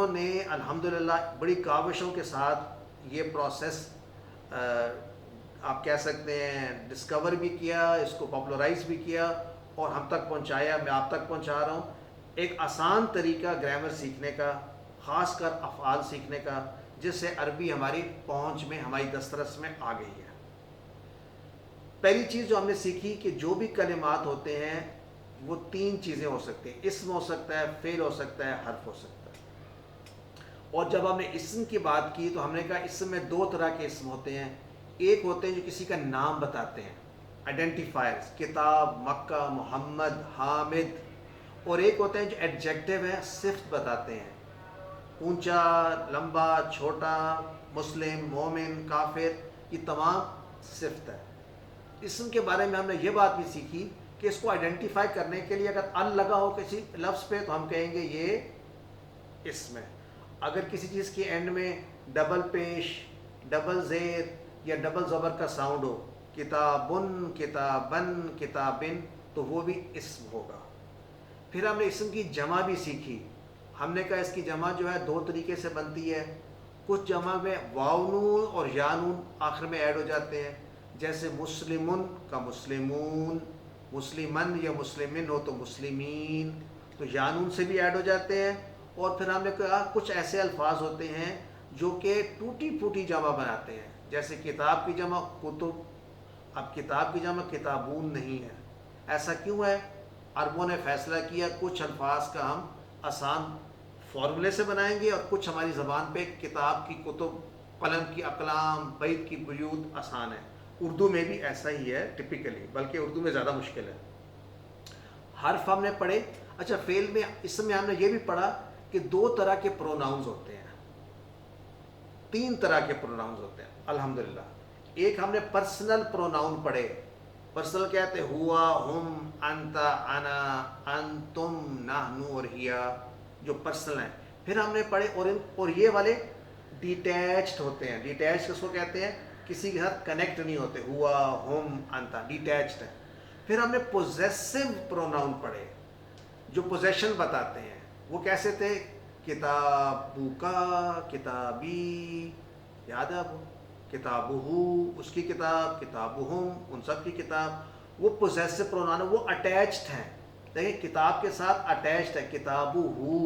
مسلمانوں نے الحمدللہ بڑی کاوشوں کے ساتھ یہ پروسیس آپ کہہ سکتے ہیں ڈسکور بھی کیا، اس کو پاپولرائز بھی کیا اور ہم تک پہنچایا، میں آپ تک پہنچا رہا ہوں۔ ایک آسان طریقہ گرامر سیکھنے کا، خاص کر افعال سیکھنے کا، جس سے عربی ہماری پہنچ میں، ہماری دسترس میں آ گئی ہے۔ پہلی چیز جو ہم نے سیکھی کہ جو بھی کلمات ہوتے ہیں وہ تین چیزیں ہو سکتی ہیں، اسم ہو سکتا ہے، فعل ہو سکتا ہے، حرف ہو سکتا ہے۔ اور جب ہم نے اسم کی بات کی تو ہم نے کہا اسم میں دو طرح کے اسم ہوتے ہیں، ایک ہوتے ہیں جو کسی کا نام بتاتے ہیں، آئیڈینٹیفائرز، کتاب، مکہ، محمد، حامد، اور ایک ہوتے ہیں جو ایڈجیکٹیو ہیں، صفت بتاتے ہیں، اونچا، لمبا، چھوٹا، مسلم، مومن، کافر، یہ تمام صفت ہے۔ اسم کے بارے میں ہم نے یہ بات بھی سیکھی کہ اس کو آئیڈینٹیفائی کرنے کے لیے اگر ال لگا ہو کسی لفظ پہ تو ہم کہیں گے یہ اسم ہے۔ اگر کسی چیز کے اینڈ میں ڈبل پیش، ڈبل زیر یا ڈبل زبر کا ساؤنڈ ہو، کتابن، کتابن، کتابن، تو وہ بھی اسم ہوگا۔ پھر ہم نے اسم کی جمع بھی سیکھی۔ ہم نے کہا اس کی جمع جو ہے دو طریقے سے بنتی ہے، کچھ جمع میں واو نون اور یا نون آخر میں ایڈ ہو جاتے ہیں، جیسے مسلمن کا مسلمون، مسلمن یا مسلمن ہو تو مسلمین، تو یا نون سے بھی ایڈ ہو جاتے ہیں۔ اور پھر ہم نے کہا کچھ ایسے الفاظ ہوتے ہیں جو کہ ٹوٹی پھوٹی جمع بناتے ہیں، جیسے کتاب کی جمع کتب۔ اب کتاب کی جمع کتابون نہیں ہے، ایسا کیوں ہے؟ عربوں نے فیصلہ کیا کچھ الفاظ کا ہم آسان فارمولے سے بنائیں گے اور کچھ ہماری زبان پہ کتاب کی کتب، قلم کی اقلام، بیت کی بیوت آسان ہے۔ اردو میں بھی ایسا ہی ہے ٹپیکلی، بلکہ اردو میں زیادہ مشکل ہے۔ حرف ہم نے پڑھے۔ اچھا فعل میں، اس میں ہم نے یہ بھی پڑھا کہ دو طرح کے پروناؤنز ہوتے ہیں، تین طرح کے پروناؤنز ہوتے ہیں الحمدللہ۔ ایک ہم نے پرسنل پروناؤن پڑھے۔ پرسنل کہتے ہیں ہوا، ہم، انت، انا، انتم، نحن اور ہیا، جو پرسنل ہیں۔ پھر ہم نے پڑھے اور یہ والے ڈیٹیچڈ ہوتے ہیں۔ ڈیٹیچڈ کس کو کہتے ہیں؟ کسی کے ساتھ کنیکٹ نہیں ہوتے، ہوا، ہم، انتا، ڈیٹیچڈ ہے۔ پھر ہم نے پوزیسو پروناؤن پڑھے جو پوزیشن بتاتے ہیں۔ وہ کیسے تھے؟ کتابو کا، کتابی، یاد ہے آپ کو؟ کتابہو، اس کی کتاب، کتابہم، ان سب کی کتاب۔ وہ پوزیسو پروناؤن، وہ اٹیچڈ ہیں۔ دیکھیں کتاب کے ساتھ اٹیچڈ ہے، کتابہو،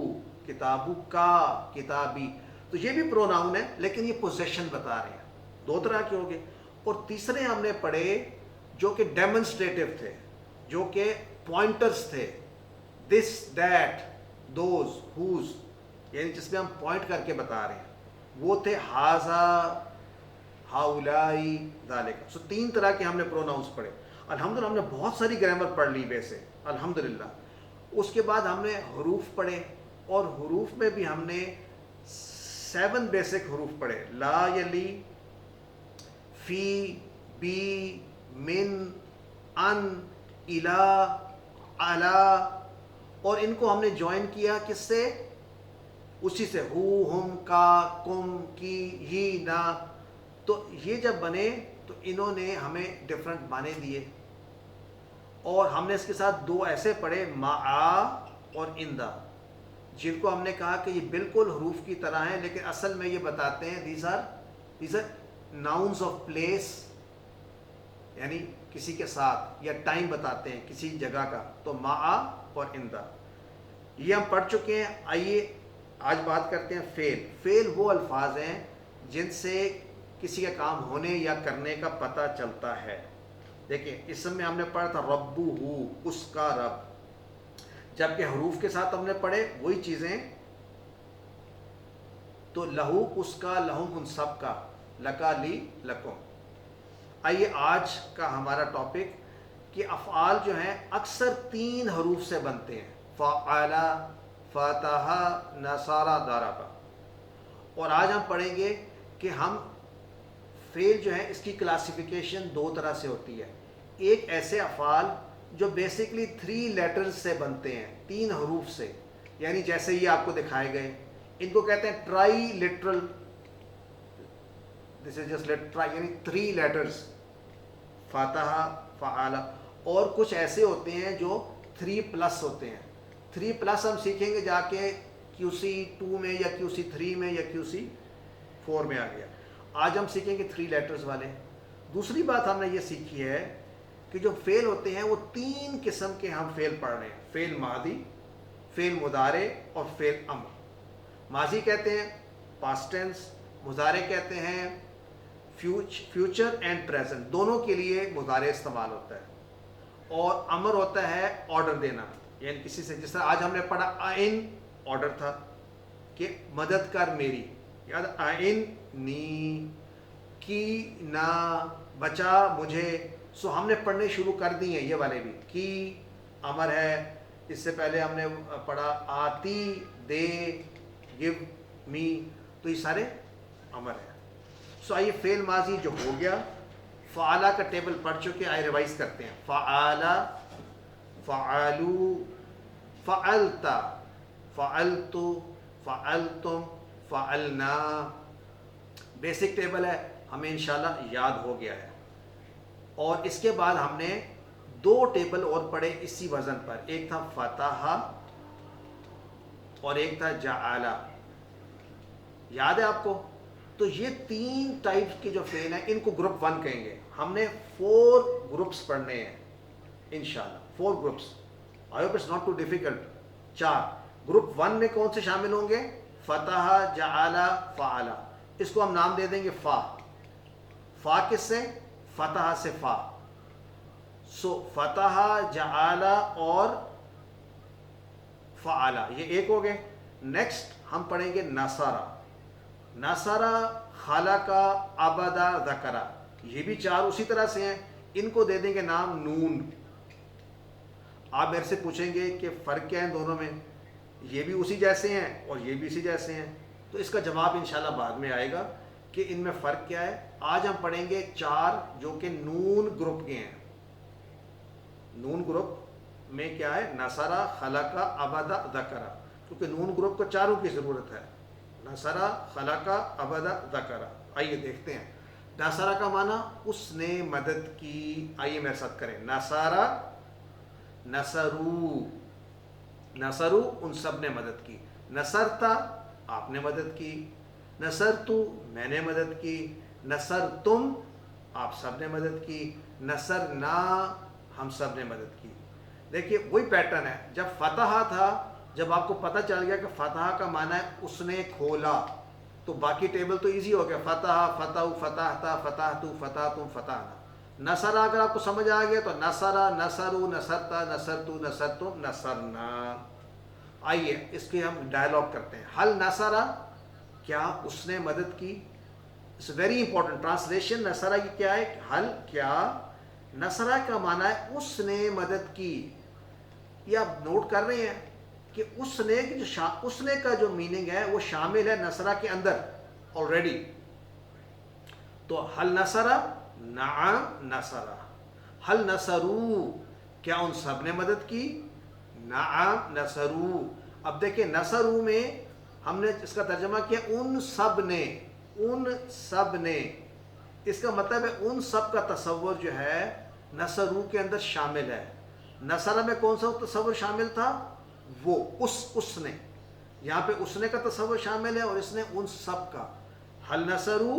کتابو کا، کتابی، تو یہ بھی پروناؤن ہے لیکن یہ پوزیشن بتا رہے ہیں۔ دو طرح کے ہو گئے۔ اور تیسرے ہم نے پڑھے جو کہ ڈیمونسٹریٹو تھے، جو کہ پوائنٹرز تھے، دس، دیٹ، دوز، ہوز، یعنی جس میں ہم پوائنٹ کر کے بتا رہے ہیں، وہ تھے ہاذا، ہاؤلائی، ذالک۔ سو تین طرح کے ہم نے پروناؤنس پڑھے۔ الحمدللہ ہم نے بہت ساری گرامر پڑھ لی ویسے الحمدللہ۔ اس کے بعد ہم نے حروف پڑھے، اور حروف میں بھی ہم نے 7 بیسک حروف پڑھے، لا، یلی، فی، بی، من، ان، الا، علا، اور ان کو ہم نے جوائن کیا کس سے؟ اسی سے، ہو، ہم، کا، کم، کی، ہی، نا۔ تو یہ جب بنے تو انہوں نے ہمیں ڈفرنٹ معنی دیے، اور ہم نے اس کے ساتھ دو ایسے پڑھے، معا اور اندہ، جن کو ہم نے کہا کہ یہ بالکل حروف کی طرح ہیں لیکن اصل میں یہ بتاتے ہیں these are nouns of place, یعنی کسی کے ساتھ، یا ٹائم بتاتے ہیں کسی جگہ کا، تو معا اور اندہ یہ ہم پڑھ چکے ہیں۔ آئیے آج بات کرتے ہیں فعل۔ فعل وہ الفاظ ہیں جن سے کسی کا کام ہونے یا کرنے کا پتہ چلتا ہے۔ دیکھیں اسم میں ہم نے پڑھا تھا ربو ہو، اس کا رب، جبکہ حروف کے ساتھ ہم نے پڑھے وہی چیزیں، تو لہو، اس کا، لہم، ان سب کا، لکا، لی، لکم۔ آئیے آج کا ہمارا ٹاپک کہ افعال جو ہیں اکثر 3 حروف سے بنتے ہیں، فعل، فتح، نصر، ضرب۔ اور آج ہم پڑھیں گے کہ ہم فعل جو ہے اس کی کلاسیفیکیشن 2 طرح سے ہوتی ہے۔ ایک ایسے افعال جو بیسکلی 3 لیٹرز سے بنتے ہیں، 3 حروف سے، یعنی جیسے یہ آپ کو دکھائے گئے، ان کو کہتے ہیں try literal, this is just try, یعنی 3 لیٹرز، فاتحہ، فعال۔ اور کچھ ایسے ہوتے ہیں جو 3+ ہوتے ہیں۔ 3+ ہم سیکھیں گے جا کے QC2 میں یا QC3 میں یا QC4 میں آ گیا. آج ہم سیکھیں گے 3 لیٹرز والے. دوسری بات ہم نے یہ سیکھی ہے کہ جو فعل ہوتے ہیں وہ 3 قسم کے ہم فعل پڑھ رہے ہیں. فعل ماضی، فعل مضارع اور فعل امر. ماضی کہتے ہیں پاسٹ ٹینس، مضارع کہتے ہیں فیوچر اینڈ پریزنٹ، دونوں کے لیے مضارع استعمال ہوتا ہے. اور امر ہوتا ہے آرڈر دینا، یعنی کسی سے، جس طرح آج ہم نے پڑھا آئین آرڈر تھا کہ مدد کر میری، یاد آئین نی، کی نا، بچا مجھے. سو ہم نے پڑھنے شروع کر دی ہیں یہ والے بھی. کی امر ہے. اس سے پہلے ہم نے پڑھا آتی، دے، گو می، تو یہ سارے امر ہیں. سو آئیے فعل ماضی جو ہو گیا، فعالہ کا ٹیبل پڑھ چکے، آئے ریوائز کرتے ہیں. فعالہ، فعلو، فعلتا، فعلتو، فعلتم، فعلنا. بیسک ٹیبل ہے، ہمیں انشاءاللہ یاد ہو گیا ہے. اور اس کے بعد ہم نے 2 ٹیبل اور پڑھے اسی وزن پر. ایک تھا فتح اور ایک تھا جعلہ. یاد ہے آپ کو؟ تو یہ 3 ٹائپس کے جو فعل ہیں ان کو گروپ 1 کہیں گے. ہم نے 4 گروپس پڑھنے ہیں انشاءاللہ. 4 groups. I hope it's not too difficult. 4 group 1 میں کون سے شامل ہوں گے؟ فتح، جعلہ، فعلہ. اس کو ہم نام دے دیں گے فا. فا کس سے؟ فتح سے فا. سو فتح، جعلہ اور فعلہ، یہ ایک ہو گئے. نیکسٹ ہم پڑھیں گے نصرہ. نصرہ، خلقہ، عبدہ، ذکرہ. یہ بھی 4 اسی طرح سے ہیں. ان کو دے دیں گے نام نون. آپ میرے سے پوچھیں گے کہ فرق کیا ہے دونوں میں؟ یہ بھی اسی جیسے ہیں اور یہ بھی اسی جیسے ہیں. تو اس کا جواب انشاءاللہ بعد میں آئے گا کہ ان میں فرق کیا ہے. آج ہم پڑھیں گے 4 جو کہ نون گروپ کے ہیں. نون گروپ میں کیا ہے؟ نصرہ، خلقہ، عبدہ، ذکرہ. کیونکہ نون گروپ کو 4 کی ضرورت ہے. نصرہ، خلقہ، عبدہ، ذکرہ. آئیے دیکھتے ہیں. نصرہ کا معنی اس نے مدد کی. آئیے میرے ساتھ کریں. نصرہ، نصرو، نصرو ان سب نے مدد کی. نصرتا آپ نے مدد کی. نصرتو میں نے مدد کی. نصرتم آپ سب نے مدد کی. نصرنا ہم سب نے مدد کی. دیکھیے وہی پیٹرن ہے. جب فتح تھا، جب آپ کو پتہ چل گیا کہ فتح کا معنی ہے اس نے کھولا، تو باقی ٹیبل تو ایزی ہو گیا. فتح، فتح، فتحتا، فتحتو، فتحتم، فتحنا. نصرہ اگر آپ کو سمجھ آ گیا تو نصرہ، نصرو، نصرتا، نصرتو، نصرتم، نصرنا. آئیے اس کے ہم ڈائلاگ کرتے ہیں. حل نصرہ، کیا اس نے مدد کی؟ It's very important. ٹرانسلیشن نصرہ کی کیا ہے؟ حل، کیا. نصرہ کا معنی ہے اس نے مدد کی. یہ آپ نوٹ کر رہے ہیں کہ اس نے اس نے کا جو میننگ ہے وہ شامل ہے نصرہ کے اندر آلریڈی. تو حل نصرہ، نعم نصرہ. حل نصرو، کیا ان سب نے مدد کی؟ نعم نصرو. اب دیکھیں نصرو میں ہم نے اس کا ترجمہ کیا ان سب نے. ان سب نے، اس کا مطلب ہے ان سب کا تصور جو ہے نصرو کے اندر شامل ہے. نصرہ میں کون سا تصور شامل تھا؟ وہ اس نے. یہاں پہ اس نے کا تصور شامل ہے اور اس نے ان سب کا. حل نصرو،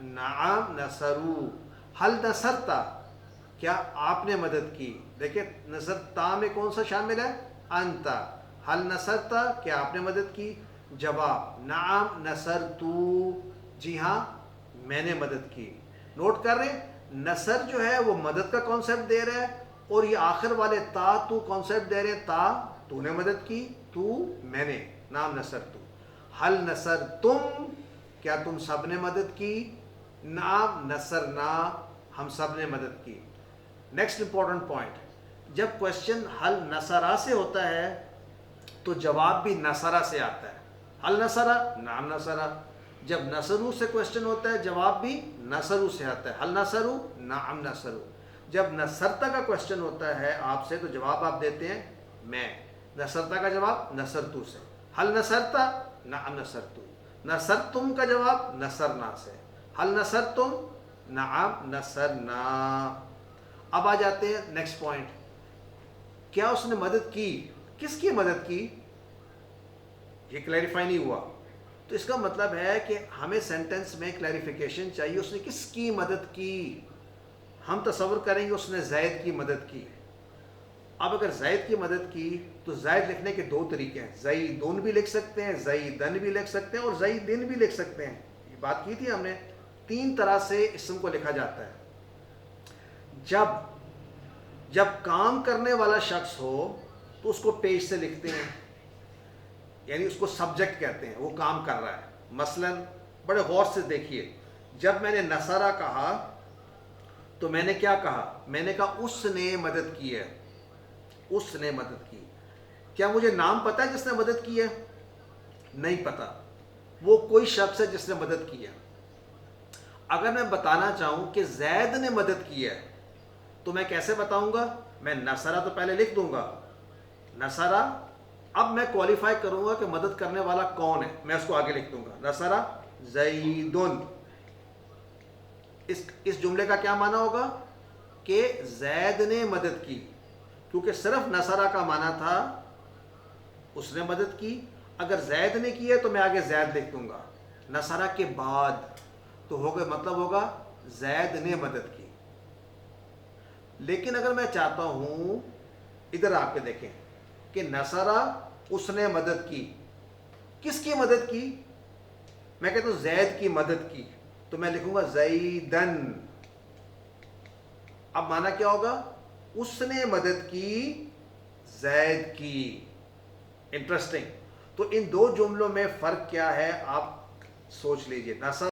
نعم نصرو. حل نصرتا، کیا آپ نے مدد کی؟ دیکھیں نصرتا میں کون سا شامل ہے؟ انتا. حل نصرتا، کیا آپ نے مدد کی؟ جواب نعم نصرتو، جی ہاں میں نے مدد کی. نوٹ کر رہے ہیں نصر جو ہے وہ مدد کا کانسیپٹ دے رہا ہے اور یہ آخر والے تا تو کانسیپٹ دے رہے ہیں. تا تو نے مدد کی، تو میں نے. نام نصرتو. حل نصرتم، کیا تم سب نے مدد کی؟ نعم نصرنا، ہم سب نے مدد کی. نیکسٹ امپورٹنٹ پوائنٹ، جب کوشچن حل نصرہ سے ہوتا ہے تو جواب بھی نصرہ سے آتا ہے. حل نصرہ، نعم نصرہ. جب نصرو سے کوشچن ہوتا ہے جواب بھی نصرو سے آتا ہے. حل نصرو، نعم نصرو. جب نصرتا کا کوشچن ہوتا ہے آپ سے تو جواب آپ دیتے ہیں میں. نصرتا کا جواب نصرتو سے. حل نصرتا، نعم نصرتو. نصرتم کا جواب نصرنا سے. حل نصرتم، نعم نصرنا. اب آ جاتے ہیں نیکسٹ پوائنٹ. کیا اس نے مدد کی؟ کس کی مدد کی؟ یہ کلیریفائی نہیں ہوا. تو اس کا مطلب ہے کہ ہمیں سینٹنس میں کلیریفیکیشن چاہیے. اس نے کس کی مدد کی؟ ہم تصور کریں گے اس نے زید کی مدد کی. اب اگر زید کی مدد کی تو زید لکھنے کے دو طریقے ہیں. زیدن بھی لکھ سکتے ہیں, زیدن بھی لکھ سکتے ہیں, اور زیدن بھی لکھ سکتے ہیں. یہ بات کی تھی ہم نے. 3 طرح سے اسم کو لکھا جاتا ہے. جب کام کرنے والا شخص ہو تو اس کو پیش سے لکھتے ہیں, یعنی اس کو سبجیکٹ کہتے ہیں, وہ کام کر رہا ہے. مثلا بڑے غور سے دیکھیے, جب میں نے نصرہ کہا تو میں نے کیا کہا؟ میں نے کہا اس نے مدد کی ہے. اس نے مدد کی. کیا مجھے نام پتہ ہے جس نے مدد کی ہے؟ نہیں پتا. وہ کوئی شخص ہے جس نے مدد کی ہے. اگر میں بتانا چاہوں کہ زید نے مدد کی ہے تو میں کیسے بتاؤں گا؟ میں نصرہ تو پہلے لکھ دوں گا, نصرہ. اب میں کوالیفائی کروں گا کہ مدد کرنے والا کون ہے, میں اس کو آگے لکھ دوں گا, نصرہ زیدن. اس جملے کا کیا معنی ہوگا؟ کہ زید نے مدد کی, کیونکہ صرف نصرہ کا معنی تھا اس نے مدد کی. اگر زید نے کی ہے تو میں آگے زید لکھ دوں گا. نصرہ کے بعد تو ہوگا, مطلب ہوگا زید نے مدد کی. لیکن اگر میں چاہتا ہوں, ادھر آپ کے دیکھیں کہ نصرہ اس نے مدد کی. کس کی مدد کی؟ میں کہتا ہوں زید کی مدد کی, تو میں لکھوں گا زیدن. اب معنی کیا ہوگا؟ اس نے مدد کی زید کی. انٹرسٹنگ. تو ان دو جملوں میں فرق کیا ہے آپ سوچ لیجئے. نصرہ